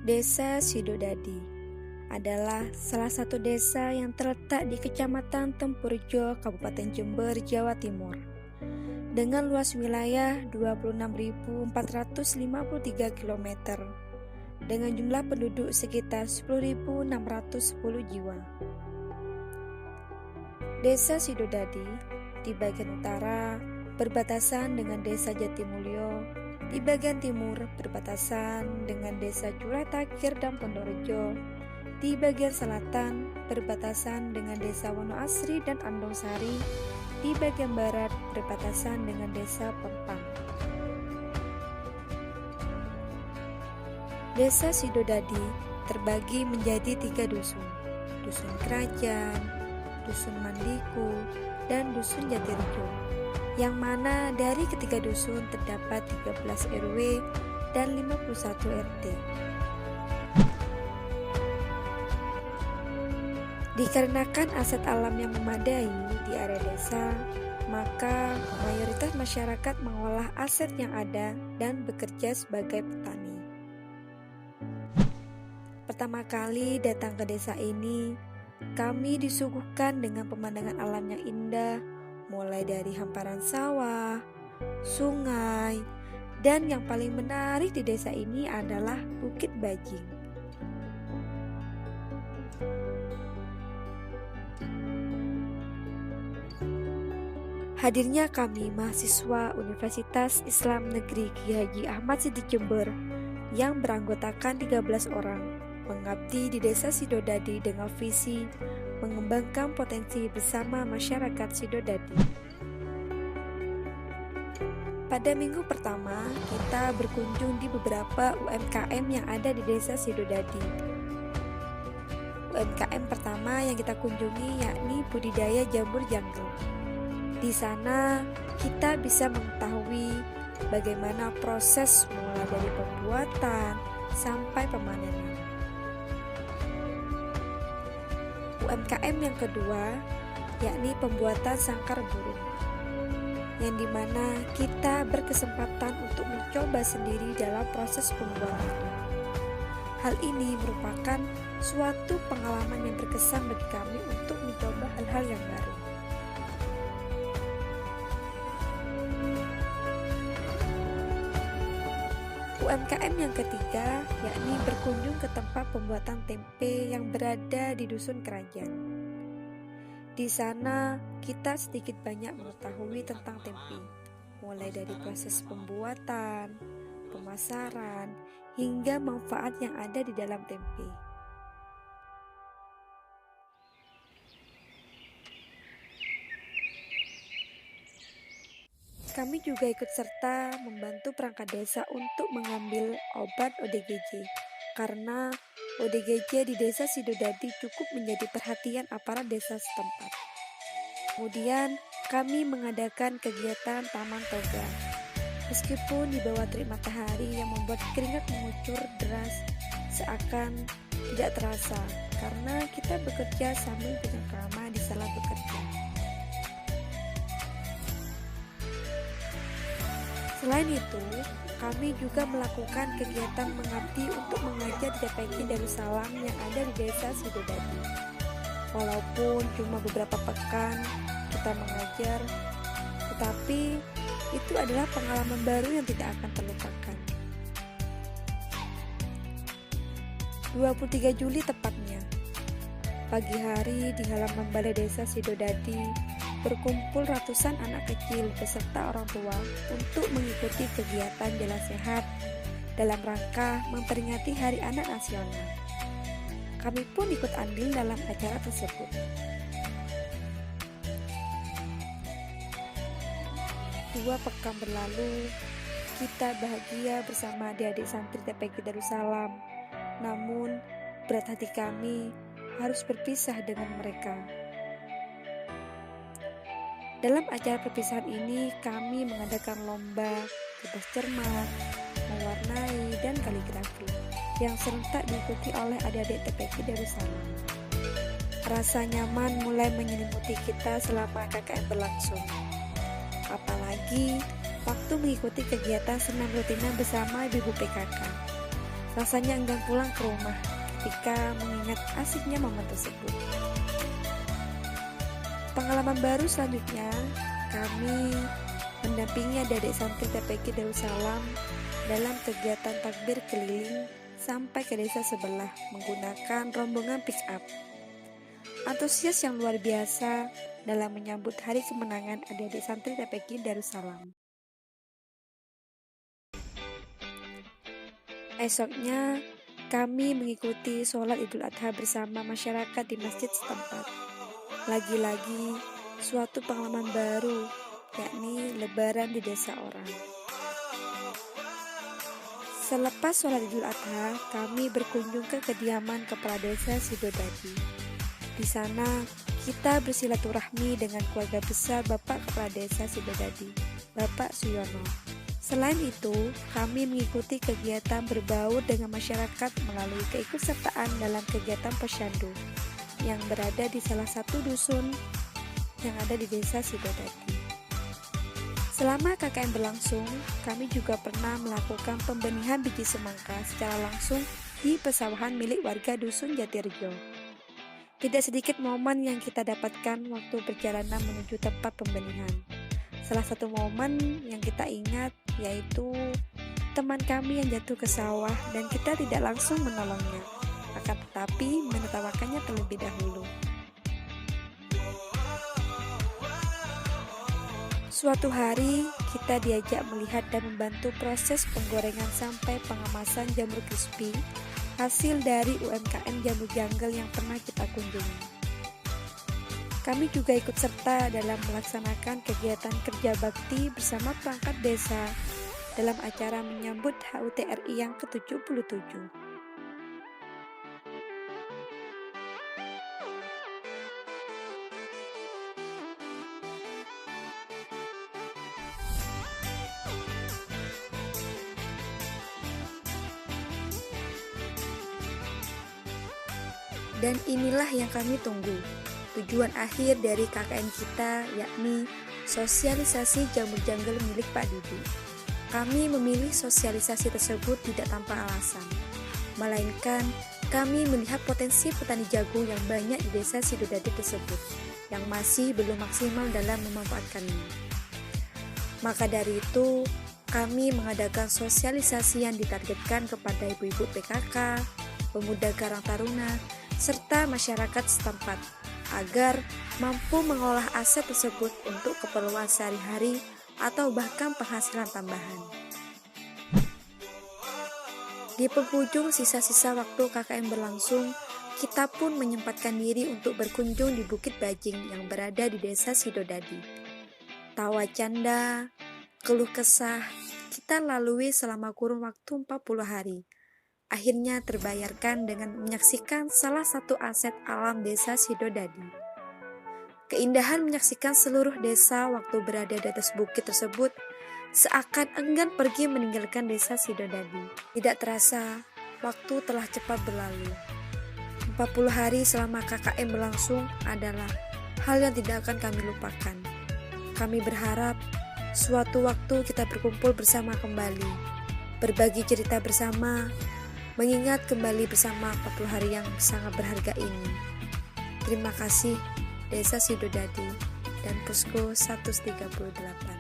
Desa Sidodadi adalah salah satu desa yang terletak di Kecamatan Tempurjo, Kabupaten Jember, Jawa Timur. Dengan luas wilayah 26.453 km, dengan jumlah penduduk sekitar 10.610 jiwa. Desa Sidodadi di bagian utara berbatasan dengan Desa Jatimulyo, di bagian timur berbatasan dengan Desa Juratakir dan Ponorojo, di bagian selatan berbatasan dengan Desa Wonoasri dan Andongsari, di bagian barat berbatasan dengan Desa Pempang. Desa Sidodadi terbagi menjadi 3 dusun: Dusun Kerajaan, Dusun Mandiku, dan Dusun Jatirejo, yang mana dari ketiga dusun terdapat 13 RW dan 51 RT. Dikarenakan aset alam yang memadai di area desa, maka mayoritas masyarakat mengolah aset yang ada dan bekerja sebagai petani. Pertama kali datang ke desa ini, kami disuguhkan dengan pemandangan alam yang indah, mulai dari hamparan sawah, sungai, dan yang paling menarik di desa ini adalah Bukit Bajing. Hadirnya kami mahasiswa Universitas Islam Negeri Kiai Haji Ahmad Siddiq Jember yang beranggotakan 13 orang mengabdi di Desa Sidodadi dengan visi mengembangkan potensi bersama masyarakat Sidodadi. Pada minggu pertama, kita berkunjung di beberapa UMKM yang ada di Desa Sidodadi. UMKM pertama yang kita kunjungi yakni budidaya jamur jangkau. Di sana kita bisa mengetahui bagaimana proses mulai dari pembuatan sampai pemanenan. UMKM yang kedua yakni pembuatan sangkar burung, yang dimana kita berkesempatan untuk mencoba sendiri dalam proses pembuatan. Hal ini merupakan suatu pengalaman yang berkesan bagi kami untuk mencoba hal-hal yang baru. UMKM yang ketiga yakni berkunjung ke tempat pembuatan tempe yang berada di Dusun Kerajaan. Di sana kita sedikit banyak mengetahui tentang tempe, mulai dari proses pembuatan, pemasaran, hingga manfaat yang ada di dalam tempe. Kami juga ikut serta membantu perangkat desa untuk mengambil obat ODGJ, karena ODGJ di Desa Sidodadi cukup menjadi perhatian aparat desa setempat. Kemudian kami mengadakan kegiatan Taman Toga. Meskipun di bawah terik matahari yang membuat keringat mengucur deras, seakan tidak terasa karena kita bekerja sambil bercengkrama di sela bekerja. Selain itu, kami juga melakukan kegiatan mengabdi untuk mengajar di TPQ Darussalam yang ada di Desa Sidodadi. Walaupun cuma beberapa pekan kita mengajar, tetapi itu adalah pengalaman baru yang tidak akan terlupakan. 23 Juli tepatnya, pagi hari di halaman Balai Desa Sidodadi, berkumpul ratusan anak kecil beserta orang tua untuk mengikuti kegiatan jalan sehat dalam rangka memperingati Hari Anak Nasional. Kami pun ikut andil dalam acara tersebut. Dua pekan berlalu, kita bahagia bersama adik-adik santri TPQ Darussalam. Namun, berat hati kami harus berpisah dengan mereka. Dalam acara perpisahan ini, kami mengadakan lomba bebas cermat, mewarnai, dan kaligrafi yang serentak diikuti oleh adik-adik TPQ Darussalam. Rasa nyaman mulai menyelimuti kita selama KKN berlangsung. Apalagi waktu mengikuti kegiatan senam rutina bersama ibu PKK. Rasanya enggan pulang ke rumah ketika mengingat asiknya momen tersebut. Pengalaman baru selanjutnya, kami mendampingi adik-adik santri TPQ Darussalam dalam kegiatan takbir keliling sampai ke desa sebelah menggunakan rombongan pick up. Antusias yang luar biasa dalam menyambut hari kemenangan adik-adik santri TPQ Darussalam. Esoknya, kami mengikuti sholat Idul Adha bersama masyarakat di masjid setempat. Lagi-lagi, suatu pengalaman baru, yakni lebaran di desa orang. Selepas sholat Idul Adha, kami berkunjung ke kediaman Kepala Desa Sidodadi. Di sana, kita bersilaturahmi dengan keluarga besar Bapak Kepala Desa Sidodadi, Bapak Suyono. Selain itu, kami mengikuti kegiatan berbaur dengan masyarakat melalui keikutsertaan dalam kegiatan posyandu yang berada di salah satu dusun yang ada di desa Sidodadi. Selama KKN berlangsung, kami juga pernah melakukan pembenihan biji semangka secara langsung di pesawahan milik warga dusun Jatirejo. Tidak sedikit momen yang kita dapatkan waktu perjalanan menuju tempat pembenihan. Salah satu momen yang kita ingat yaitu teman kami yang jatuh ke sawah dan kita tidak langsung menolongnya, akan tetapi menertawakannya terlebih dahulu. Suatu hari, kita diajak melihat dan membantu proses penggorengan sampai pengemasan jamur crispy hasil dari UMKM Jamur Jungle yang pernah kita kunjungi. Kami juga ikut serta dalam melaksanakan kegiatan kerja bakti bersama perangkat desa dalam acara menyambut HUT RI yang ke-77. Dan inilah yang kami tunggu, tujuan akhir dari KKN kita, yakni sosialisasi Jamur Jungle milik Pak Didi. Kami memilih sosialisasi tersebut tidak tanpa alasan, melainkan kami melihat potensi petani jagung yang banyak di desa Sidodadi tersebut, yang masih belum maksimal dalam memanfaatkannya. Maka dari itu, kami mengadakan sosialisasi yang ditargetkan kepada ibu-ibu PKK, pemuda Karang Taruna, serta masyarakat setempat agar mampu mengolah aset tersebut untuk keperluan sehari-hari atau bahkan penghasilan tambahan. Di penghujung sisa-sisa waktu KKN berlangsung, kita pun menyempatkan diri untuk berkunjung di Bukit Bajing yang berada di desa Sidodadi. Tawa canda, keluh kesah, kita lalui selama kurun waktu 40 hari. Akhirnya terbayarkan dengan menyaksikan salah satu aset alam desa Sidodadi. Keindahan menyaksikan seluruh desa waktu berada di atas bukit tersebut seakan enggan pergi meninggalkan desa Sidodadi. Tidak terasa, waktu telah cepat berlalu. 40 hari selama KKN berlangsung adalah hal yang tidak akan kami lupakan. Kami berharap suatu waktu kita berkumpul bersama kembali, berbagi cerita bersama, mengingat kembali bersama 40 hari yang sangat berharga ini. Terima kasih Desa Sidodadi dan Posko 138.